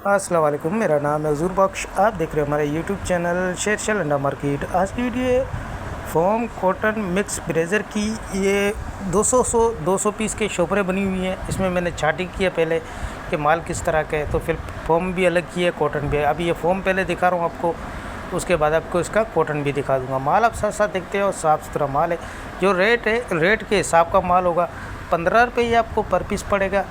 अस्सलाम वालेकुम, मेरा नाम है हज़ूर बख्श। आप देख रहे हो हमारे यूट्यूब चैनल शेरशाह अंडा मार्केट। आज की वीडियो है फोम कॉटन मिक्स ब्रेज़र की। ये 200 पीस के शोपरें बनी हुई हैं। इसमें मैंने छाटी किया पहले कि माल किस तरह का है, तो फिर फोम भी अलग की है, कॉटन भी है। अभी ये फोम पहले दिखा रहा हूँ आपको, उसके बाद आपको इसका कॉटन भी दिखा दूँगा। माल आप साथ साथ देखते हो, साफ़ सुथरा माल है। जो रेट है, रेट के हिसाब का माल होगा। 15 रुपये ये आपको पर पीस पड़ेगा।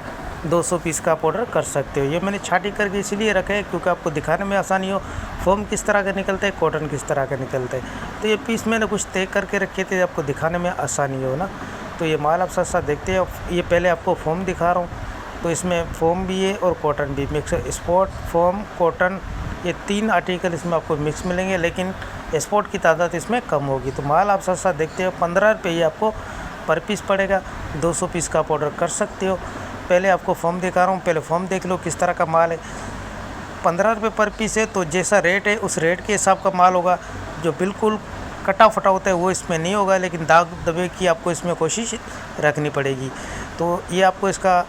200 पीस का आप ऑर्डर कर सकते हो। ये मैंने छाटी करके इसीलिए रखा है क्योंकि आपको दिखाने में आसानी हो, फोम किस तरह का निकलता है, कॉटन किस तरह का निकलता है। तो ये पीस मैंने कुछ तय करके रखे थे, आपको दिखाने में आसानी हो ना। तो ये माल आप साथ साथ देखते हो। ये पहले आपको फोम दिखा रहा हूँ, तो इसमें फोम भी है और कॉटन भी मिक्स है। स्पॉट, फोम, कॉटन, ये 3 आर्टिकल इसमें आपको मिक्स मिलेंगे, लेकिन स्पॉट की तादाद इसमें कम होगी। तो माल आप साथ साथ देखते हो। 15 रुपये ये आपको पर पीस पड़ेगा। 200 पीस का आप ऑर्डर कर सकते हो। पहले आपको फॉर्म दिखा रहा हूँ, पहले फॉर्म देख लो किस तरह का माल है। 15 रुपये पर पीस है, तो जैसा रेट है उस रेट के हिसाब का माल होगा। जो बिल्कुल कटा फटा होता है वो इसमें नहीं होगा, लेकिन दाग दबे की आपको इसमें कोशिश रखनी पड़ेगी। तो ये आपको इसका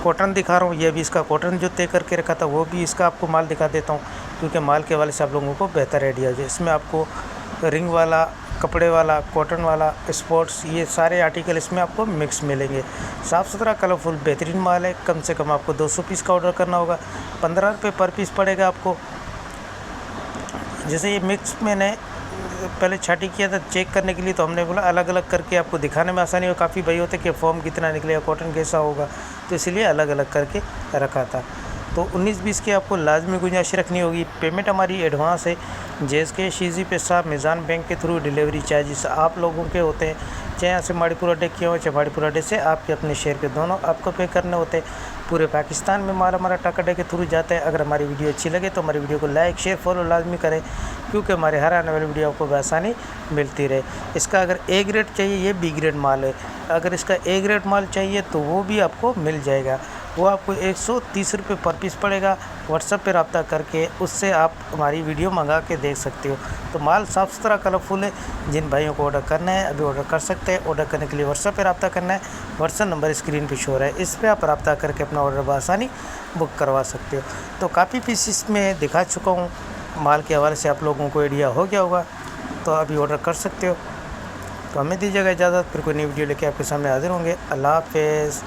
कॉटन दिखा रहा हूँ। ये भी इसका कॉटन जो तय करके रखा था, वो भी इसका आपको माल दिखा देता हूँ, क्योंकि माल के हवाले से आप लोगों को बेहतर आइडिया है। इसमें आपको रिंग वाला, कपड़े वाला, कॉटन वाला, स्पोर्ट्स, ये सारे आर्टिकल इसमें आपको मिक्स मिलेंगे। साफ़ सुथरा, कलरफुल, बेहतरीन माल है। कम से कम आपको 200 पीस का ऑर्डर करना होगा। 15 रुपये पर पीस पड़ेगा आपको। जैसे ये मिक्स मैंने पहले छाटी किया था चेक करने के लिए, तो हमने बोला अलग अलग करके आपको दिखाने में आसानी हो। काफ़ी भाई होते कि फॉर्म कितना निकलेगा, कॉटन कैसा होगा, तो इसलिए अलग अलग करके रखा था। तो 19-20 की आपको लाजमी गुंजाइश रखनी होगी। पेमेंट हमारी एडवांस है। JSK शीजी पेशाब मिज़ान बैंक के थ्रू डिलीवरी चार्जेस आप लोगों के होते हैं, चाहे यहाँ से माड़ीपुर अड्डे किए हो, चाहे माड़ीपुर अड्डे से आपके अपने शहर के, दोनों आपको पे करने होते हैं। पूरे पाकिस्तान में माल हमारा ट्रक अड्डे के थ्रू जाता है। अगर हमारी वीडियो अच्छी लगे तो हमारी वीडियो को लाइक, शेयर, फॉलो लाजमी करें, क्योंकि हमारे हर आने वाली वीडियो आपको आसानी मिलती रहे। इसका अगर A ग्रेड चाहिए, ये B ग्रेड माल है। अगर इसका A ग्रेड माल चाहिए तो वो भी आपको मिल जाएगा। वो आपको 130 रुपये पर पीस पड़ेगा। व्हाट्सएप पे रब्ता करके उससे आप हमारी वीडियो मंगा के देख सकते हो। तो माल साफ़ सुथरा, कलरफुल है। जिन भाइयों को ऑर्डर करना है अभी ऑर्डर कर सकते हैं। ऑर्डर करने के लिए व्हाट्सएप पे रब्ता करना है। व्हाट्सएप नंबर स्क्रीन पे शो हो रहा है, इस पर आप रब्ता करके अपना ऑर्डर बआसानी बुक करवा सकते हो। तो काफ़ी पीस में दिखा चुका हूँ। माल के हवाले से आप लोगों को आइडिया हो गया होगा, तो अभी ऑर्डर कर सकते हो। तो हमें दीजिएगा इजाज़त, फिर कोई नई वीडियो लेके आपके सामने हाजिर होंगे। अल्लाह हाफ़िज़।